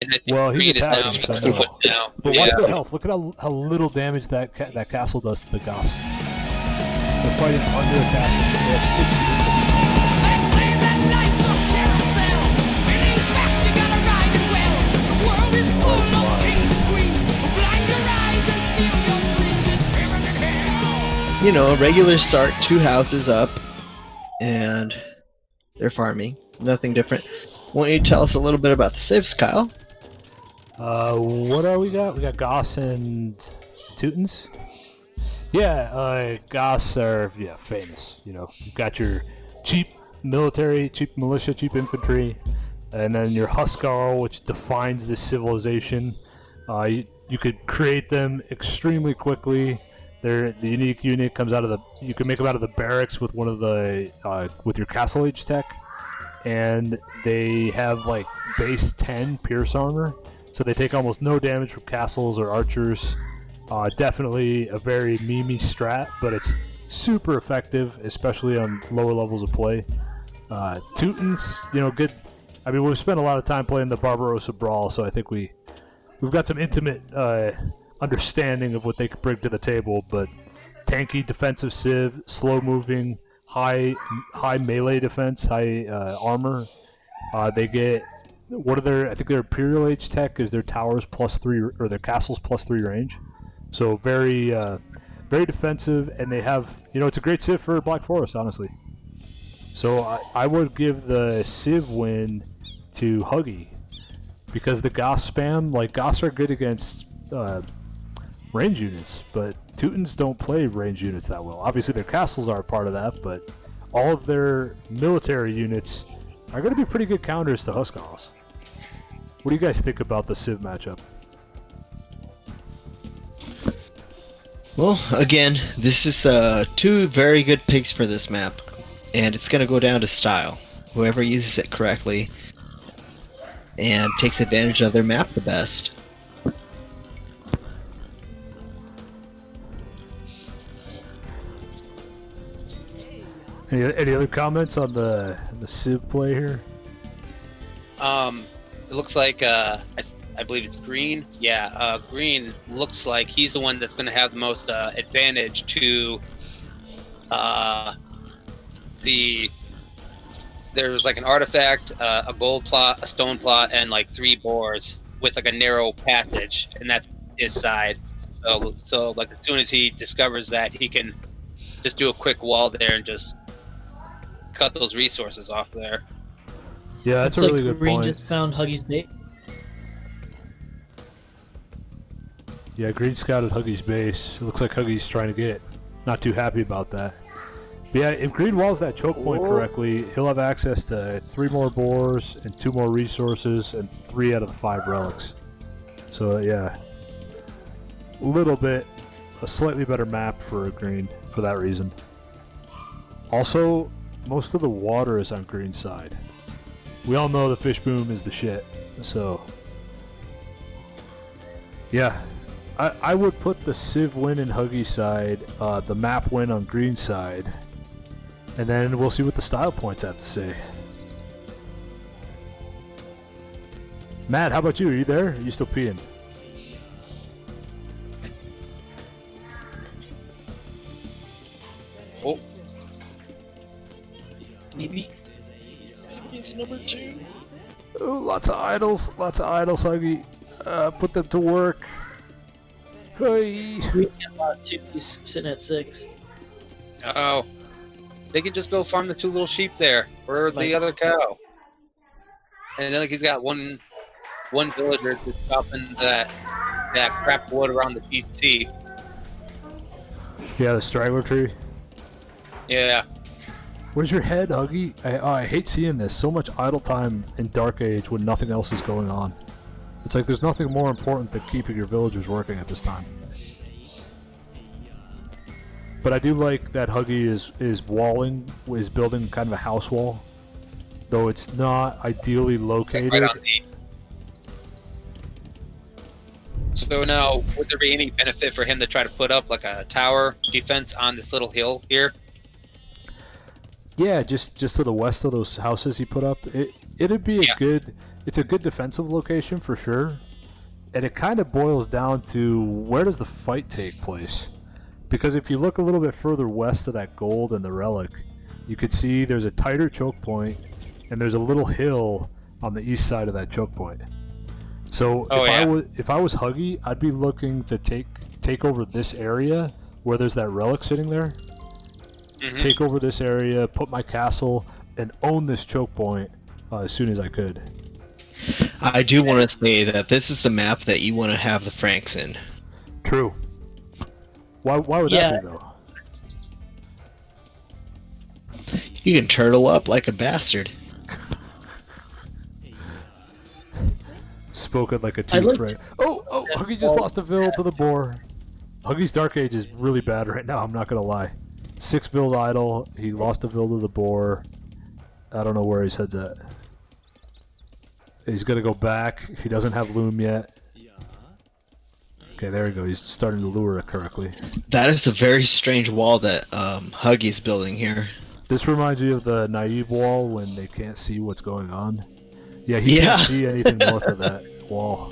And I think Well, he's green is now attacking, so two no. foot now. But watch the health. Look at how little damage that castle does to the Goths. They're fighting under a castle. They have 60 infantry. They say that life's a carousel, spinning fast, you gotta ride it well. The world is full of kings and queens who blind your eyes and steal your dreams. It's heaven and hell. You know, regular start, 2 houses up, and they're farming. Nothing different. Won't you tell us a little bit about the civs, Kyle? What do we got? We got Goths and Teutons. Yeah, Goths are famous. You know, you've got your cheap military, cheap militia, cheap infantry, and then your Huskarl, which defines this civilization. You could create them extremely quickly. The unique unit comes out of the. You can make them out of the barracks with one of the with your castle age tech, and they have like base 10 pierce armor, so they take almost no damage from castles or archers. Definitely a very memey strat, but it's super effective, especially on lower levels of play. Teutons, you know, good. I mean, we've spent a lot of time playing the Barbarossa Brawl, so I think we've got some intimate understanding of what they could bring to the table. But tanky defensive civ, slow moving, high melee defense, high armor. They get what are their? I think their Imperial Age tech is their towers +3 or their castles +3 range. So very defensive, and they have, you know, it's a great civ for Black Forest, honestly. So I would give the civ win to Huggy, because the Goth spam, like Goths are good against range units, but Teutons don't play range units that well. Obviously their castles are a part of that, but all of their military units are going to be pretty good counters to Huskarls. What do you guys think about the civ matchup? Well, again, this is 2 very good picks for this map, and it's going to go down to style. Whoever uses it correctly and takes advantage of their map the best. Any other comments on the civ play here? It looks like I believe it's green. Yeah, green looks like he's the one that's going to have the most advantage to there's like an artifact, a gold plot, a stone plot, and like 3 boars with like a narrow passage, and that's his side. So like as soon as he discovers that, he can just do a quick wall there and just cut those resources off there. Yeah, that's a really good Green point. just found Huggy's bait. Yeah, Green scouted Huggy's base. It looks like Huggy's trying to get it. Not too happy about that. But yeah, if Green walls that choke point correctly, he'll have access to 3 more boars and 2 more resources and 3 out of the 5 relics. So yeah, a slightly better map for Green for that reason. Also, most of the water is on Green's side. We all know the fish boom is the shit, so yeah. I would put the civ win in Huggy's side, the map win on Green's side, and then we'll see what the style points have to say. Matt, how about you? Are you there? Are you still peeing? Oh, Maybe it's number 2. Oh, lots of idols, Huggy. Put them to work. Hey. Green's got a lot of 2s sitting at 6. oh, they can just go farm the 2 little sheep there, or the other cow. And then like he's got one villager just chopping that crap wood around the PC. Yeah, the straggler tree. Yeah. Where's your head, Huggy? I hate seeing this. So much idle time in Dark Age when nothing else is going on. It's like there's nothing more important than keeping your villagers working at this time. But I do like that Huggy is building kind of a house wall, though it's not ideally located. Right on the... So now, would there be any benefit for him to try to put up like a tower defense on this little hill here? Yeah, just to the west of those houses he put up. It'd be a good. it's a good defensive location for sure, and it kind of boils down to where does the fight take place? Because if you look a little bit further west of that gold and the relic, you could see there's a tighter choke point, and there's a little hill on the east side of that choke point. So if I was Huggy, I'd be looking to take over this area where there's that relic sitting there. Mhm. Take over this area, put my castle, and own this choke point as soon as I could. I do want to say that this is the map that you want to have the Franks in. True. Why would that be, though? You can turtle up like a bastard. Spoken like a I'd true like friend. to- Oh, Huggy just lost a vill to the boar. Huggy's Dark Age is really bad right now, I'm not gonna lie. 6 vills idle, he lost a vill to the boar. I don't know where his head's at. He's gonna go back, he doesn't have loom yet. Okay, there we go, he's starting to lure it correctly. That is a very strange wall that Huggy's building here. This reminds me of the naive wall when they can't see what's going on. Yeah, he Yeah. can't see anything north of that wall.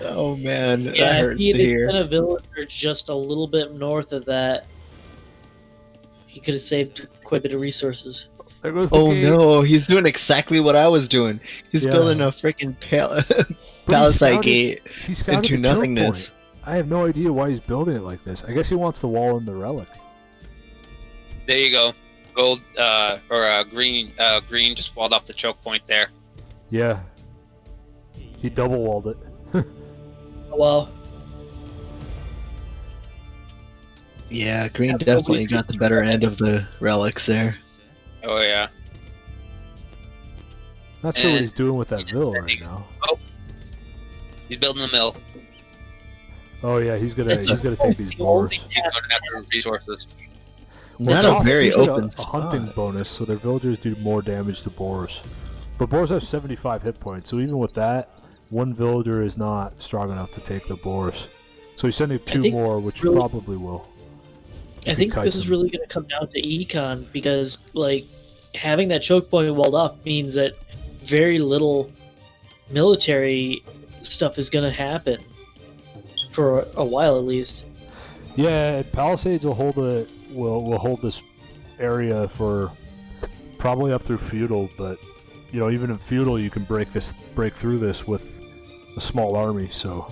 Oh man, that Yeah, if hurt he to had hear. been a villager just a little bit north of that, he could have saved quite a bit of resources. There goes the Oh gate. no, he's doing exactly what I was doing. He's Yeah. building a freaking But he palisade scouted- gate he scouted into the choke nothingness. point. I have no idea why he's building it like this. I guess he wants the wall and the relic. There you go. Gold or green. Green just walled off the choke point there. Yeah. He double walled it. Oh, well, Yeah, green Yeah, definitely but got the better end of the relics there. Oh yeah. Not sure what And he's doing with that he's vill right sending- now. He's building the mill. Oh yeah, he's gonna It's a- take these the boars. only He's going after resources. Well, Not a Goths very do get open a hunting spot. bonus, so their villagers do more damage to boars. But boars have 75 hit points, so even with that, one villager is not strong enough to take the boars. So he's sending 2 think more, which really- probably will. I If he think kites this is them. really going to come down to econ because, like, having that choke point walled off means that very little military stuff is going to happen for a while, at least. Yeah, Palisades will hold will hold this area for probably up through feudal, but you know, even in feudal you can break through this with a small army, so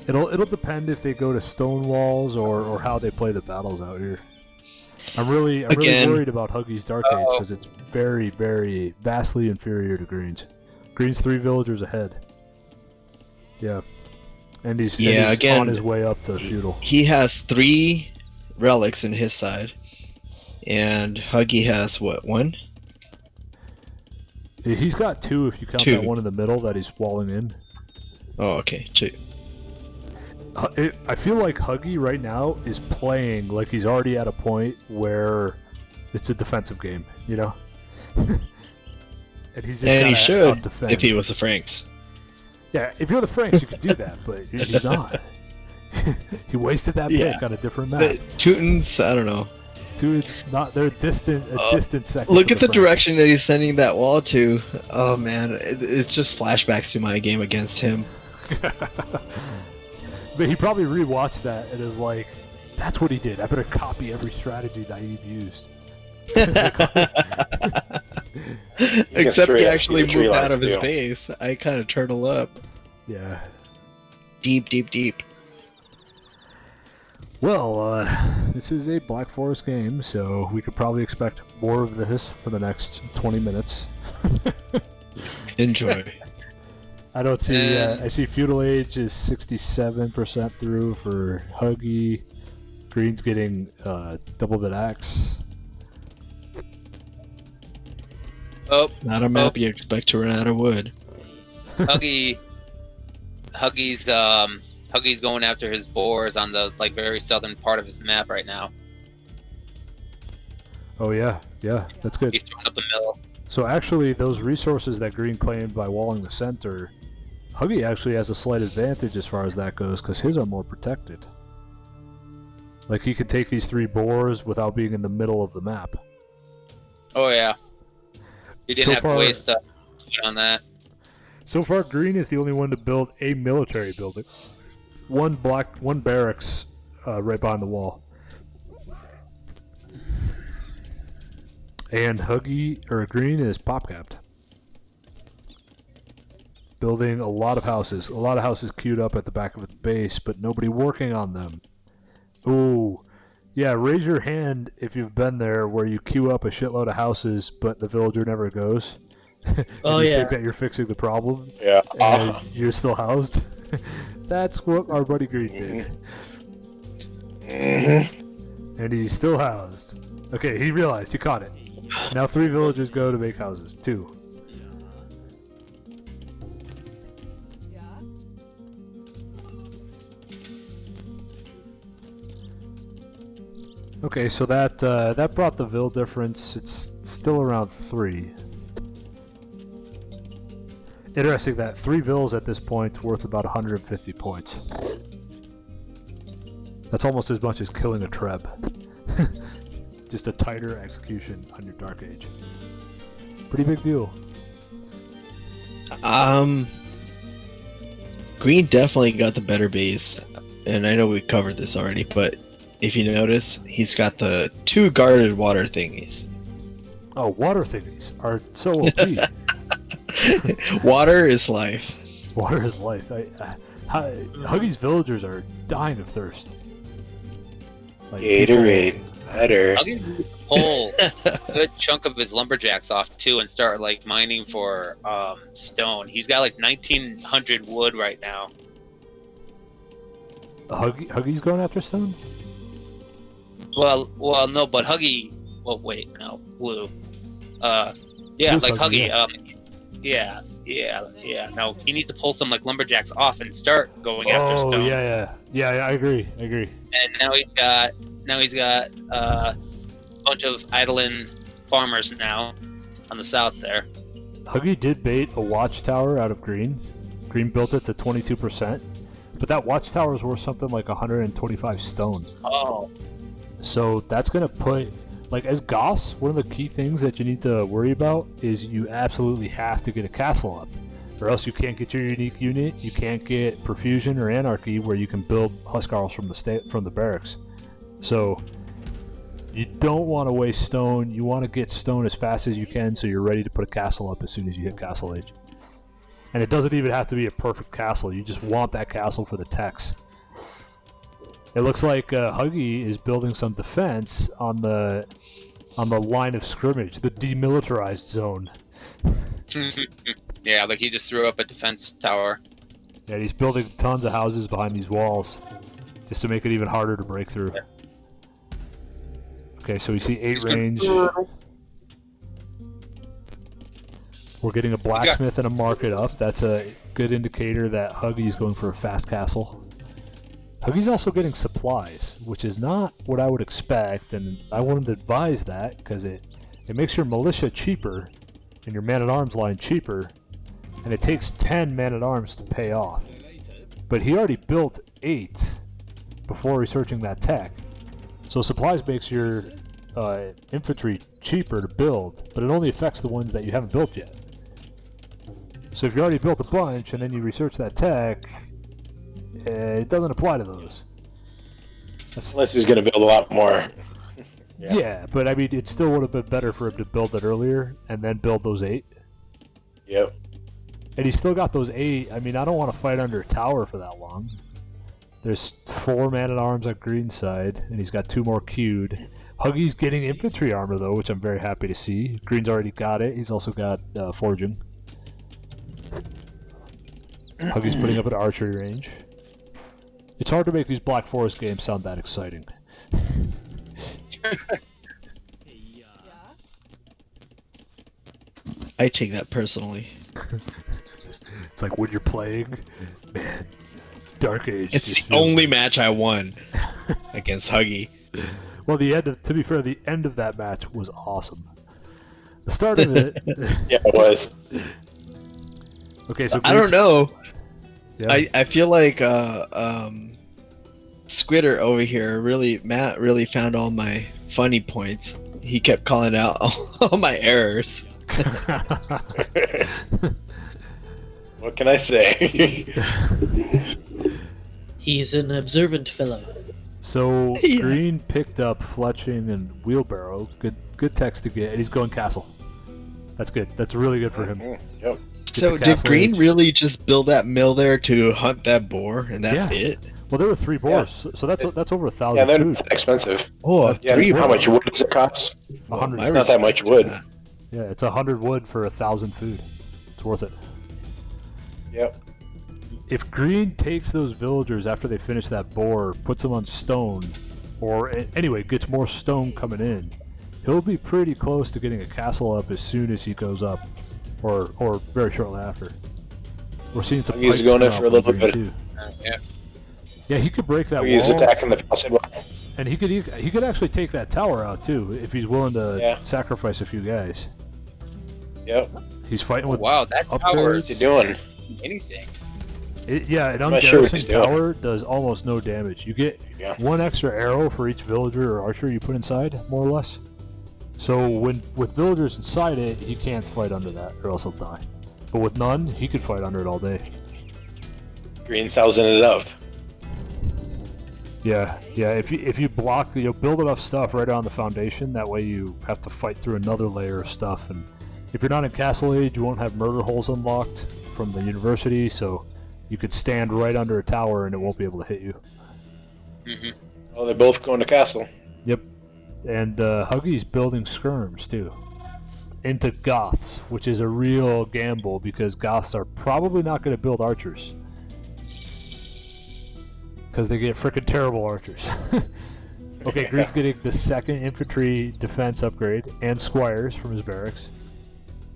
it'll depend if they go to stone walls or how they play the battles out here. I'm really Again- worried about Huggy's Dark Age because it's very, very vastly inferior to Green's. Green's 3 villagers ahead. Yeah. And he's again- on his way up to feudal. He has 3 relics in his side, and Huggy has what, 1? He's got 2 if you count 2. that one in the middle that he's walling in. Oh, okay, 2. I feel like Huggy right now is playing like he's already at a point where it's a defensive game, you know? And he's just And he gotta should out-defend. if he was the Franks. Yeah, if you're the Franks, you could do that, but he's not. He wasted that Yeah. pick on a different map. The Teutons, I don't know. Dude, it's not. They're distant second. Look to at the Franks. direction that he's sending that wall to. Oh man, it's just flashbacks to my game against him. But he probably rewatched that and is like, "That's what he did. I better copy every strategy Naive used." Except he actually tree moved line, out of his yeah. base. I kind of turtle up. Yeah. Deep, deep, deep. Well, this is a Black Forest game, so we could probably expect more of this for the next 20 minutes. Enjoy. I don't see. And- I see Feudal Age is 67% through for Huggy. Green's getting double bit axe. Oh, Not a map you expect to run out of wood. Huggy's going after his boars on the very southern part of his map right now. Oh yeah, that's good. He's throwing up the mill. So actually, those resources that Green claimed by walling the center, Huggy actually has a slight advantage as far as that goes, because his are more protected. Like he could take these 3 boars without being in the middle of the map. Oh yeah. He didn't So have far- to waste on that. So far, green is the only one to build a military building. One barracks right behind the wall. And Huggy, or green, is pop capped. Building a lot of houses. A lot of houses queued up at the back of its base, but nobody working on them. Ooh. Yeah, raise your hand if you've been there where you queue up a shitload of houses, but the villager never goes. And Oh, you yeah. think that you're fixing the problem, Yeah. and you're still housed. That's what our buddy Green did. Mm-hmm. And he's still housed. Okay, he realized, he caught it. Now 3 villagers go to make houses. 2. Okay, so that brought the Vil difference. It's still around 3. Interesting that 3 Vils at this point worth about 150 points. That's almost as much as killing a Treb. Just a tighter execution on your Dark Age. Pretty big deal. Green definitely got the better base, and I know we covered this already, but if you notice, he's got the 2 guarded water thingies. Oh, water thingies are so OP. Water is life. Water is life. Huggy's villagers are dying of thirst. Like, Gatorade. Better. I'll give you pull a good chunk of his lumberjacks off too and start like mining for stone. He's got like 1900 wood right now. Huggy's going after stone? Well, no, but Huggy. Well, wait, no, blue. Yeah, Blue's like Huggy, Huggy. Yeah. No, he needs to pull some like lumberjacks off and start going after Oh, stone. yeah, I agree. And now he's got a bunch of idling farmers now on the south there. Huggy did bait a watchtower out of green. Green built it to 22%, but that watchtower is worth something like 125 stone. Oh, So that's gonna put, like, as Goths, one of the key things that you need to worry about is you absolutely have to get a castle up, or else you can't get your unique unit. You can't get Profusion or Anarchy, where you can build Huskarls from the barracks. So you don't want to waste stone. You want to get stone as fast as you can, so you're ready to put a castle up as soon as you hit Castle Age. And it doesn't even have to be a perfect castle. You just want that castle for the techs. It looks like Huggy is building some defense on the line of scrimmage, the demilitarized zone. yeah, like he just threw up a defense tower. Yeah, he's building tons of houses behind these walls, just to make it even harder to break through. Okay, so we see 8 range. We're getting a blacksmith and a market up. That's a good indicator that Huggy's going for a fast castle. Huggy's also getting supplies, which is not what I would expect, and I wouldn't advise that, because it makes your militia cheaper, and your man-at-arms line cheaper, and it takes 10 man-at-arms to pay off. But he already built 8 before researching that tech. So supplies makes your infantry cheaper to build, but it only affects the ones that you haven't built yet. So if you already built a bunch, and then you research that tech, it doesn't apply to those. Unless he's going to build a lot more. Yeah, but I mean, it still would have been better for him to build it earlier and then build those 8. Yep. And he's still got those 8. I mean, I don't want to fight under a tower for that long. There's 4 man-at-arms on green side, and he's got 2 more queued. Huggy's getting infantry armor, though, which I'm very happy to see. Green's already got it. He's also got forging. Huggy's putting up an archery range. It's hard to make these Black Forest games sound that exciting. I take that personally. It's like when you're playing, man, Dark Age. It's just the feels- only match I won against Huggy. Well, to be fair, the end of that match was awesome. The start of it. Yeah, it was. Okay, so I don't know. Yeah. I feel like Squitter over here Matt really found all my funny points. He kept calling out all my errors. What can I say? He's an observant fellow. So Yeah. Green picked up Fletching and Wheelbarrow. Good text to get, and he's going castle. That's good. That's really good for him. Yep. So the did castle Green age. really just build that mill there to hunt that boar, and that's Yeah. it? Well, there were 3 boars, so that's over 1,000 Yeah, they're food. not expensive. Oh, Yeah, three. how much wood does it cost? Well, 100. my It's not that much respect to wood. that. Yeah, it's 100 wood for 1,000 food. It's worth it. Yep. If Green takes those villagers after they finish that boar, puts them on stone, or anyway, gets more stone coming in, he'll be pretty close to getting a castle up as soon as he goes up, or very shortly after. We're seeing some. He's pikes going in come for a out from little Green, bit. too. Yeah. Yeah, he could break that He's wall, attacking the palisade wall. and he could actually take that tower out too if he's willing to Yeah. sacrifice a few guys. Yep. He's fighting Oh, with wow, that tower upgrades. What's he doing? anything. Yeah, an not sure what ungarrisoned he's doing. tower does almost no damage. You get Yeah. 1 extra arrow for each villager or archer you put inside, more or less. So with villagers inside it, he can't fight under that, or else he'll die. But with none, he could fight under it all day. Green's housing it up. Yeah. If you block, build enough stuff right on the foundation. That way you have to fight through another layer of stuff. And if you're not in Castle Age, you won't have murder holes unlocked from the university, so you could stand right under a tower and it won't be able to hit you. Hmm. Oh, they're both going to castle. Yep. And Huggy's building skirms too. Into Goths, which is a real gamble because Goths are probably not going to build archers. Because they get frickin' terrible archers. Okay, Green's getting the 2nd infantry defense upgrade and squires from his barracks.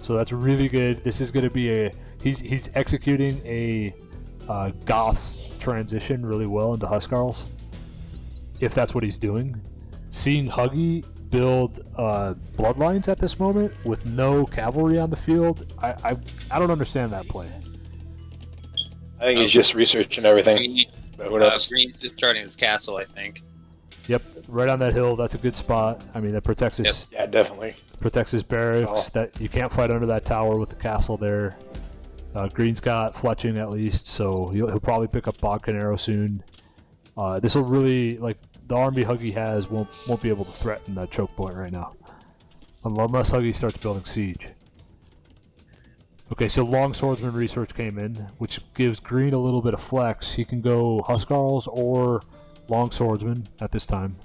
So that's really good. This is going to be he's executing a Goths transition really well into Huskarls. If that's what he's doing. Seeing Huggy build bloodlines at this moment with no cavalry on the field, I don't understand that play. I think he's just researching everything. Green, But who knows? Green's just starting his castle, I think. Yep, right on that hill. That's a good spot. I mean, that protects his Yeah, definitely. barracks. Oh. That you can't fight under that tower with the castle there. Green's got fletching at least, so he'll probably pick up Bodkin Arrow soon. This will really the army Huggy has won't be able to threaten that choke point right now, unless Huggy starts building siege. Okay, so long swordsman research came in, which gives Green a little bit of flex. He can go Huskarls or long swordsman at this time.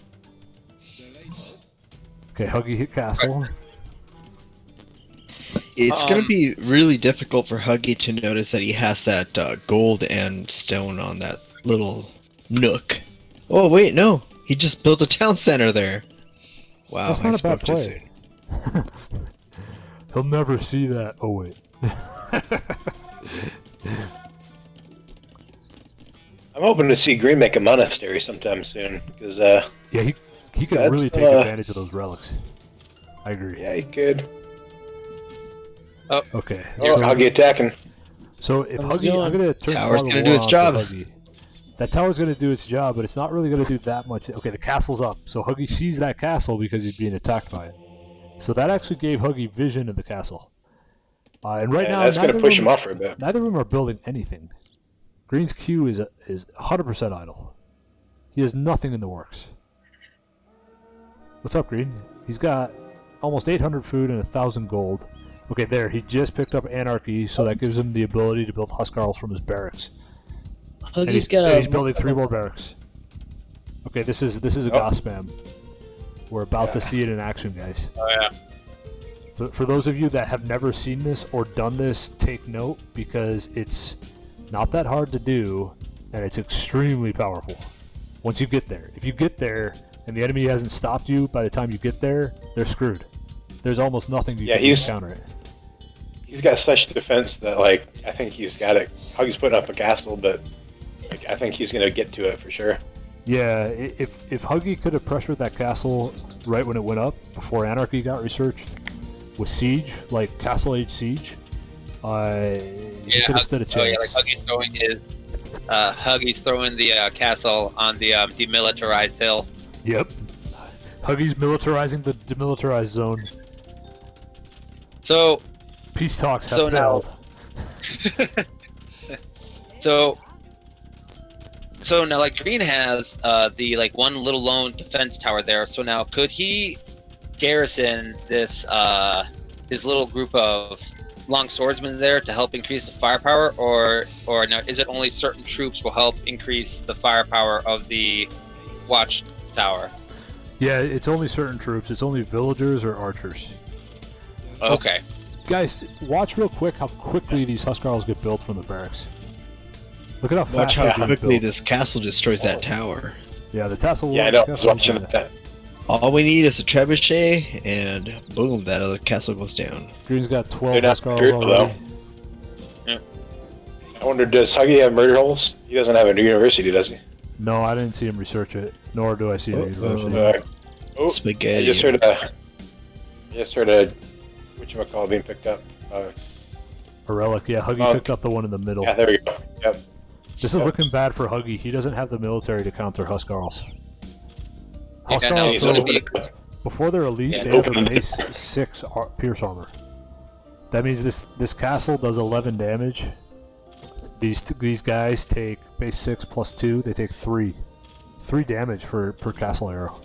Okay, Huggy hit castle. It's going to be really difficult for Huggy to notice that he has that gold and stone on that little nook. Oh, wait, no. He just built a town center there. Wow, That's I not a bad spoke too play. soon. He'll never see that. Oh wait. I'm hoping to see Green make a monastery sometime soon, because Yeah, he could That's, really take advantage of those relics. I agree. yeah, he could. Okay. Oh, Huggy attacking. So if I'm Huggy, going. I'm gonna turn Tower's Fog of gonna do War its on for job. Huggy. That tower's gonna do its job, but it's not really gonna do that much. Okay, the castle's up, so Huggy sees that castle because he's being attacked by it. So that actually gave Huggy vision of the castle. And right Yeah, now, that's going to neither push of him them- off for a bit. Neither of them are building anything. Green's queue is 100% idle. He has nothing in the works. What's up, Green? He's got almost 800 food and 1,000 gold. Okay, there. He just picked up Anarchy, so that gives him the ability to build Huskarls from his barracks. And Huggy's got and a. he's building 3 more barracks. Okay, this is a goth spam. We're about to Yeah. see it in action, guys. Oh yeah. For those of you that have never seen this or done this, take note because it's not that hard to do and it's extremely powerful once you get there. If you get there and the enemy hasn't stopped you by the time you get there, they're screwed. There's almost nothing you Yeah, can do to he's- counter it. He's got such defense that, I think he's got it. Huggy's putting up a castle, but I think he's going to get to it for sure. Yeah, if Huggy could have pressured that castle right when it went up, before Anarchy got researched, with Siege, like Castle Age Siege, he Yeah, could have stood a chance. Oh yeah, like Huggy's throwing the castle on the demilitarized hill. Yep. Huggy's militarizing the demilitarized zone. So Peace talks have So now- failed. So now, like, Green has the like one little lone defense tower there. So now, could he garrison this his little group of long swordsmen there to help increase the firepower, or now is it only certain troops will help increase the firepower of the watch tower? Yeah, it's only certain troops. It's only villagers or archers. Okay. Guys, watch real quick how quickly these Huskarls get built from the barracks. Look at how Watch fast how they're being quickly built. this castle destroys that tower. Yeah, the tassel. Yeah, I know. I was castle- watching that. All we need is a trebuchet, and boom, that other castle goes down. Green's got 12 They're not Huskarls true, already. I wonder, does Huggy have murder holes? He doesn't have a university, does he? No, I didn't see him research it, nor do I see the university. Oh, Spaghetti. I just heard a whatchamacallit being picked up. A relic, yeah. Huggy Oh. picked up the one in the middle. Yeah, there we go. Yep. This is looking bad for Huggy. He doesn't have the military to counter Huskarls. Yeah, no, Huskarls, he's So- gonna be before they're elite, Yeah, they have open- a base 6 pierce armor. That means this castle does 11 damage. These guys take base 6 plus 2. They take 3 damage per castle arrow.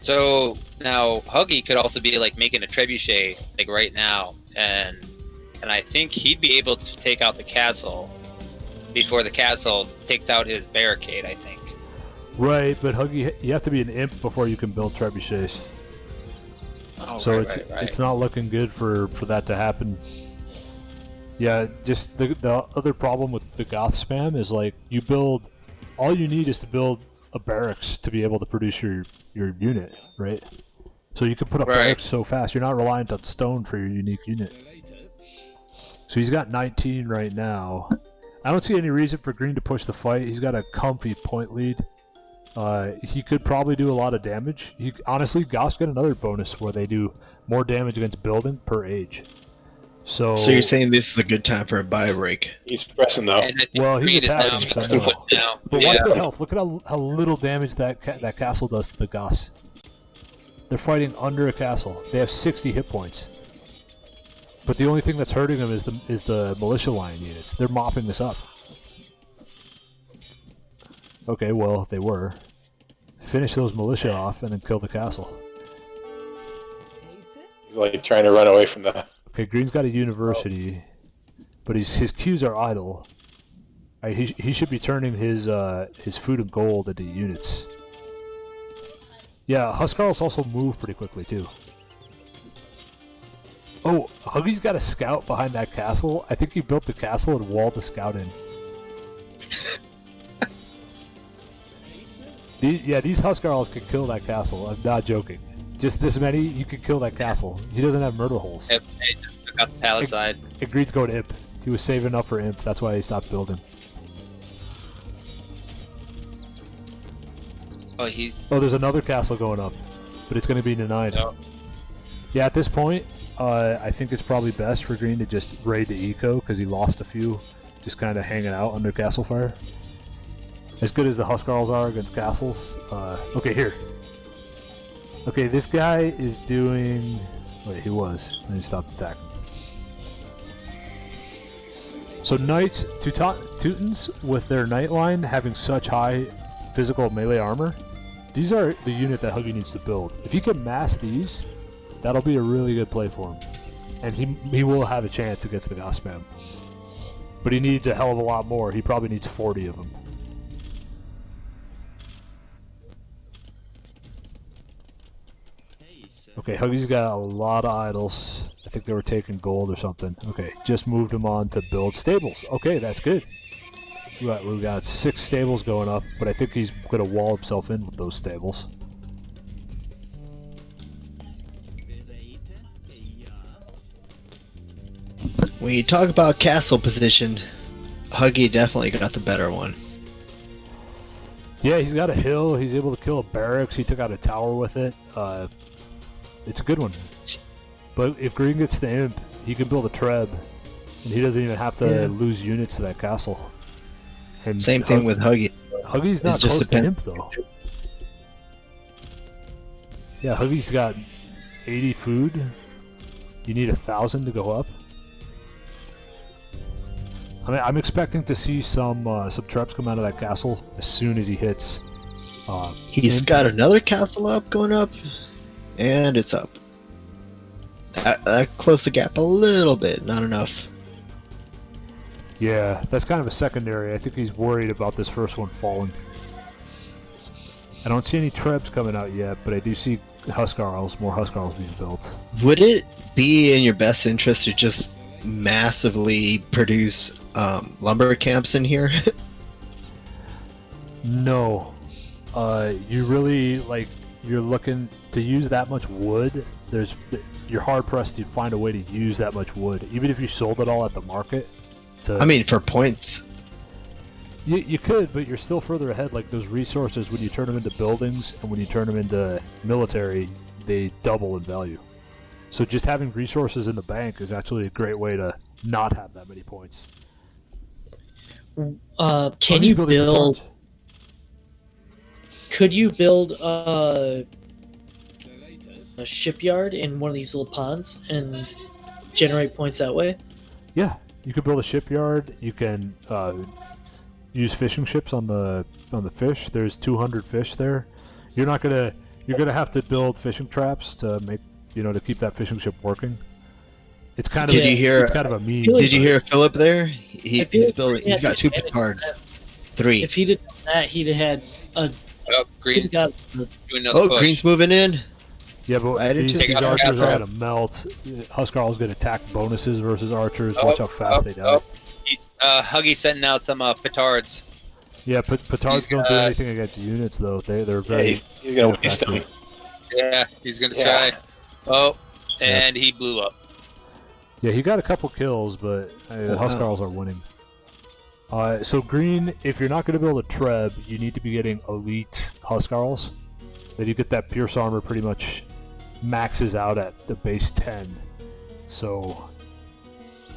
So now Huggy could also be like making a trebuchet like right now, and I think he'd be able to take out the castle before the castle takes out his barricade. I think. Right, but Huggy, you have to be an imp before you can build trebuchets. Oh, So right. it's not looking good for that to happen. Yeah, just the other problem with the Goth spam is like you build, all you need is to build a barracks to be able to produce your unit, right? So you can put up Right. barracks so fast. You're not reliant on stone for your unique unit. So he's got 19 right now. I don't see any reason for Green to push the fight. He's got a comfy point lead. He could probably do a lot of damage. Honestly, Goth's got another bonus where they do more damage against building per age. So So you're saying this is a good time for a buy break? He's pressing though. And I think Well, he's Green is now attacking, so pressing no. foot now. But Yeah. watch the health. Look at how little damage that castle does to the Goths. They're fighting under a castle. They have 60 hit points. But the only thing that's hurting them is the militia line units. They're mopping this up. Okay, well, they were. Finish those militia off and then kill the castle. He's like trying to run away from the. Okay, Green's got a university, but his queues are idle. He should be turning his food and gold into units. Yeah, Huskarls also move pretty quickly too. Oh, Huggy's got a scout behind that castle. I think he built the castle and walled the scout in. These Huskarls can kill that castle. I'm not joking. Just this many, you could kill that castle. He doesn't have murder holes. Yep, they just took out the palace side. And Green's going Imp. He was saving up for Imp. That's why he stopped building. Oh, he's Oh, there's another castle going up, but it's going to be denied. No. Yeah, at this point, I think it's probably best for Green to just raid the eco because he lost a few, just kind of hanging out under castle fire. As good as the Huskarls are against castles. Okay, here. Okay, this guy is doing. Wait, he was. And he stopped attacking. So Knights, Teutons with their Knight line having such high physical melee armor, these are the unit that Huggy needs to build. If he can mass these, that'll be a really good play for him. And he will have a chance against the Goth spam. But he needs a hell of a lot more. He probably needs 40 of them. Okay, Huggy's got a lot of idols. I think they were taking gold or something. Okay, just moved him on to build stables. Okay, that's good. We got 6 stables going up, but I think he's going to wall himself in with those stables. When you talk about castle position, Huggy definitely got the better one. Yeah, he's got a hill. He's able to kill a barracks. He took out a tower with it. It's a good one. But if Green gets the Imp, he can build a Treb, and he doesn't even have to lose units to that castle. And Same thing with Huggy. Huggy's not just close to depends- Imp, though. Yeah, Huggy's got 80 food. You need 1,000 to go up. I mean, I'm expecting to see some traps come out of that castle as soon as he hits. He's got another castle up, going up, and it's up. That closed the gap a little bit, not enough. Yeah, that's kind of a secondary. I think he's worried about this first one falling. I don't see any trebs coming out yet, but I do see Huskarls, more Huskarls being built. Would it be in your best interest to just massively produce lumber camps in here? No. You really, like, you're looking to use that much wood. You're hard pressed to find a way to use that much wood, even if you sold it all at the market. I mean, for points. You could, but you're still further ahead. Like, those resources, when you turn them into buildings and when you turn them into military, they double in value. So just having resources in the bank is actually a great way to not have that many points. Can you build? Could you build a shipyard in one of these little ponds and generate points that way? Yeah, you could build a shipyard. You can use fishing ships on the fish. There's 200 fish there. You're gonna have to build fishing traps to make to keep that fishing ship working. It's kind of it's kind of a meme. Did you hear Philip there? He's building. He's got 2 petards. 3. If he did that, he'd have had a. Oh, Green's got, doing another push. Green's moving in. Yeah, but I didn't these take archers out. are gonna melt. Huskarl's gonna attack bonuses versus archers. Watch how fast they die. Huggy sending out some petards. Yeah, petards don't do anything against units though. They're very. He's gonna waste them. Yeah, he's gonna try. Oh, and he blew up. Yeah, he got a couple kills, but the Huskarls are winning. So green, if you're not going to build a Treb, you need to be getting elite Huskarls. Then you get that Pierce armor pretty much maxes out at the base 10. So...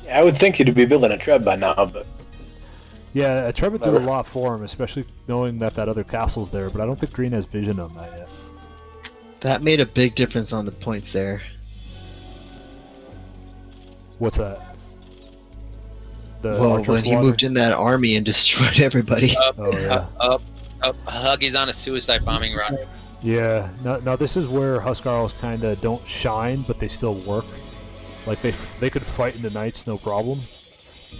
Yeah, I would think you'd be building a Treb by now, but... Yeah, a Treb would do a lot for him, especially knowing that other castle's there, but I don't think green has vision on that yet. That made a big difference on the points there. What's that? Well, when he moved in that army and destroyed everybody. Huggy's on a suicide bombing run. Yeah, now this is where Huskarls kind of don't shine, but they still work. Like, they could fight into Knights, no problem.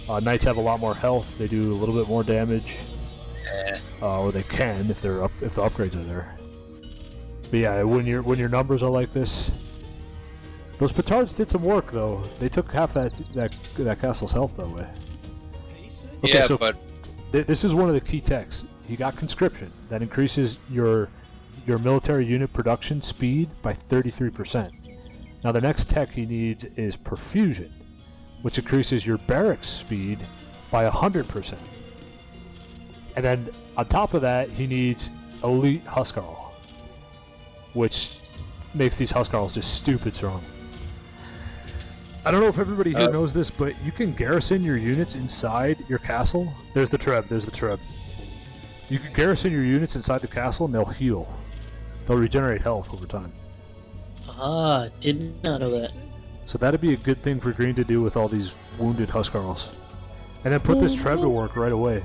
Knights have a lot more health, they do a little bit more damage. Or they can, if the upgrades are there. But yeah, when your numbers are like this... Those petards did some work, though. They took half that castle's health that way. Okay, Yeah, so but this is one of the key techs. He got conscription. That increases your military unit production speed by 33%. Now the next tech he needs is perfusion, which increases your barracks speed by 100%. And then on top of that, he needs elite Huskarl, which makes these Huskarls just stupid strong. I don't know if everybody here knows this, but you can garrison your units inside your castle. There's the Treb. You can garrison your units inside the castle and they'll heal. They'll regenerate health over time. Did not know that. So that'd be a good thing for green to do with all these wounded Huskarls. And then put this Treb to work right away.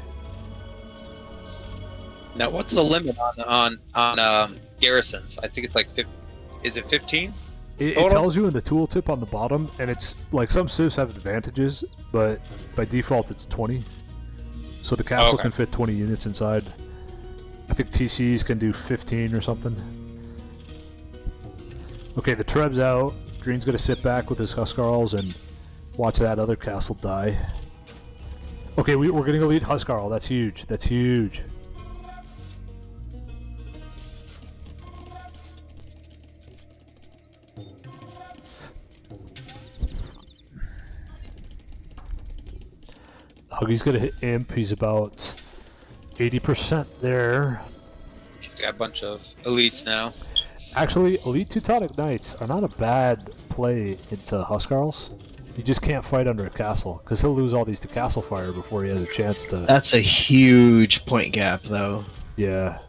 now what's the limit on garrisons? I think it's like is it 15? It tells you in the tooltip on the bottom, and it's like some civs have advantages, but by default it's 20. So the castle can fit 20 units inside. I think TCs can do 15 or something. Okay, the Treb's out. Green's gonna sit back with his Huskarls and watch that other castle die. Okay, we're getting a lead Huskarl. That's huge. That's huge. Huggy's gonna hit Imp. He's about 80% there. He's got a bunch of elites now. Actually, Elite Teutonic Knights are not a bad play into Huskarls. You just can't fight under a castle, because he'll lose all these to castle fire before he has a chance to... That's a huge point gap, though. Yeah.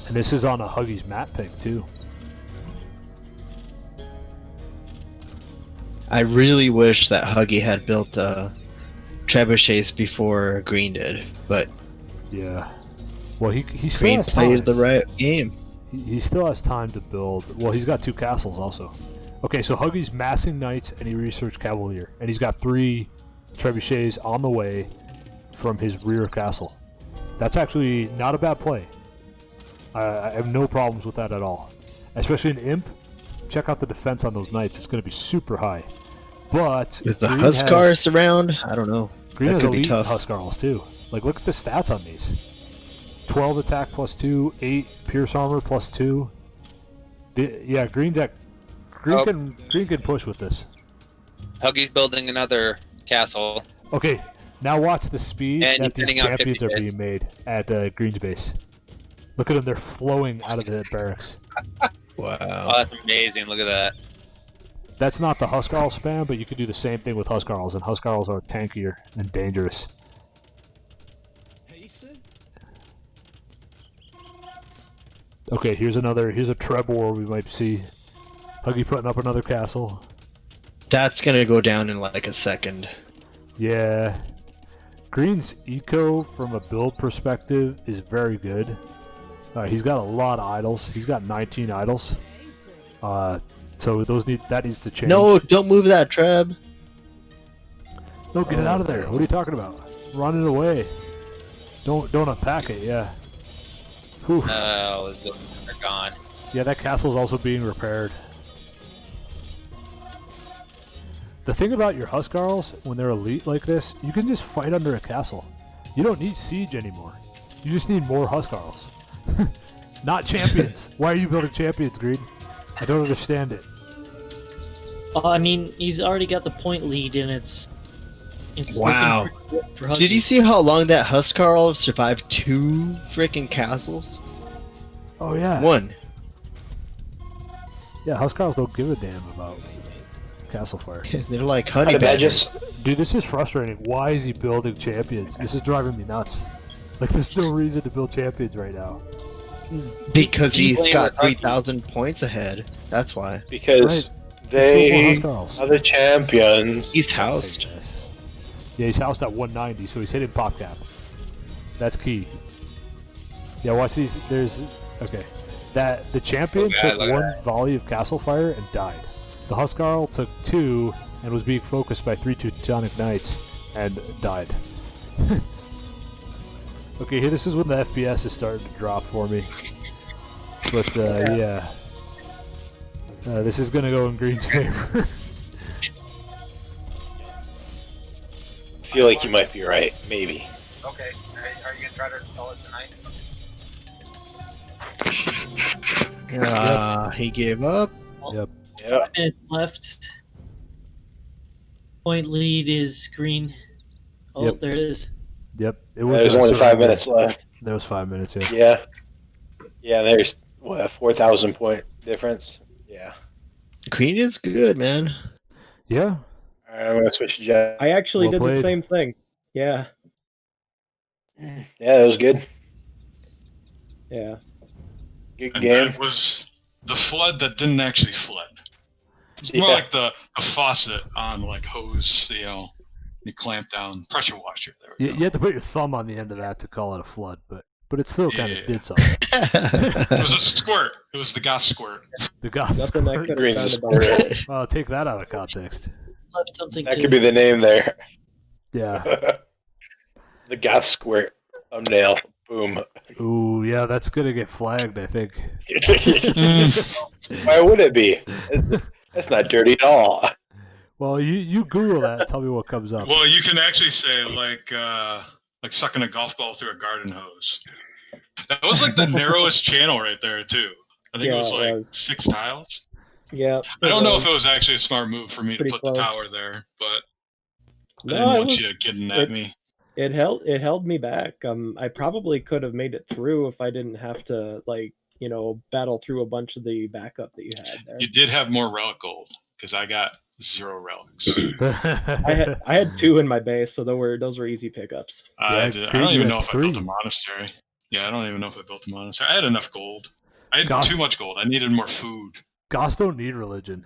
And this is on a Huggy's map pick, too. I really wish that Huggy had built trebuchets before Green did, but Yeah. Well, he still Green has played time. the right game. He still has time to build. Well, he's got 2 castles also. Okay, so Huggy's massing knights and he researched cavalier, and he's got 3 trebuchets on the way from his rear castle. That's actually not a bad play. I have no problems with that at all. Especially in Imp, check out the defense on those knights. It's going to be super high. But With the Green Huskars around, I don't know. Green That has could be elite tough. Huskarls too. Like, look at the stats on these. 12 attack +2, 8 pierce armor +2. Yeah, Green Oh. can push with this. Huggy's building another castle. Okay, now watch the speed And that he's these sending out champions are trebuchets. being made at Green's base. Look at them, they're flowing out of the barracks. Oh, Wow. that's amazing. Look at that. That's not the Huskarl spam, but you could do the same thing with Huskarls, and Huskarls are tankier and dangerous. Okay, here's a treble where we might see Huggy putting up another castle. That's gonna go down in like a second. Yeah. Green's eco from a build perspective is very good. He's got a lot of idols. He's got 19 idols. So that needs to change. No, don't move that Treb. No, get it out of there. What are you talking about? Run it away. Don't unpack it. Yeah. Whew. Oh, they're gone. Yeah, that castle's also being repaired. The thing about your Huskarls, when they're elite like this, you can just fight under a castle. You don't need siege anymore. You just need more Huskarls. Not champions. Why are you building champions, Green? I don't understand it. I mean, he's already got the point lead, and it's Wow. looking pretty good for Huggy. Did you see how long that Huskarl survived 2 freaking castles? Oh yeah. 1. Yeah, Huskarls don't give a damn about castle fire. They're like How honey did that badgers. just? Dude, this is frustrating. Why is he building champions? This is driving me nuts. Like, there's no reason to build champions right now. Because Do you he's blame got the Huggy? 3,000 points ahead. That's why. Because Right. they Just build more Huskarls. are the champions. He's housed. Yeah, he's housed at 190, so he's hitting pop cap. That's key. Yeah, watch these. Okay. The champion Okay, took look at 1 volley of castle fire and died. The Huskarl took 2 and was being focused by 3 Teutonic Knights and died. Okay, here, this is when the FPS is starting to drop for me. But, yeah. This is gonna go in Green's favor. I feel like you might be right. Maybe. Okay. Are you gonna try to install it tonight? He gave up. Yep. Yeah. 5 minutes left. Point lead is Green. Oh, Yep. there it is. Yep. It was There's only 5 minutes left. There was 5 minutes, yeah. Yeah. Yeah. There's what, a 4,000 point difference. Yeah. Green is good, man. Yeah. All right, I'm gonna switch to Jeff. I actually Well did played. the same thing. Yeah, Yeah, that was good. yeah. Good And game. that was the flood that didn't actually flood. It's more Yeah. like the faucet on like hose, you clamp down pressure washer. There we You, go. you had to put your thumb on the end of that to call it a flood, but it still kind of Yeah. did something. It was a squirt. It was the Goth Squirt. The Goth Nothing I Squirt. could Green's have a done about it. squirt. Well, take that out of context. Left something That to could be the name there. Yeah. The Goth Squirt thumbnail. Boom. Ooh, yeah, that's gonna get flagged, I think. Mm. Why would it be? That's not dirty at all. Well, you Google that and tell me what comes up. Well, you can actually say like sucking a golf ball through a garden hose. That was like the narrowest channel right there too. I think it Yeah, was like yeah. 6 tiles. Yeah. I don't know if it was actually a smart move for me to Pretty put close. the tower there, but I No, didn't it want was- you getting at me. It held me back. I probably could have made it through if I didn't have to battle through a bunch of the backup that you had there. You did have more relic gold because I got 0 relics. I had 2 in my base, so those were easy pickups. I Green, don't you even had know if I built a 3. monastery. Yeah, I don't even know if I built a monastery. I had enough gold. I had Gosh. too much gold. I needed more food. Goths don't need religion.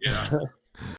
Yeah.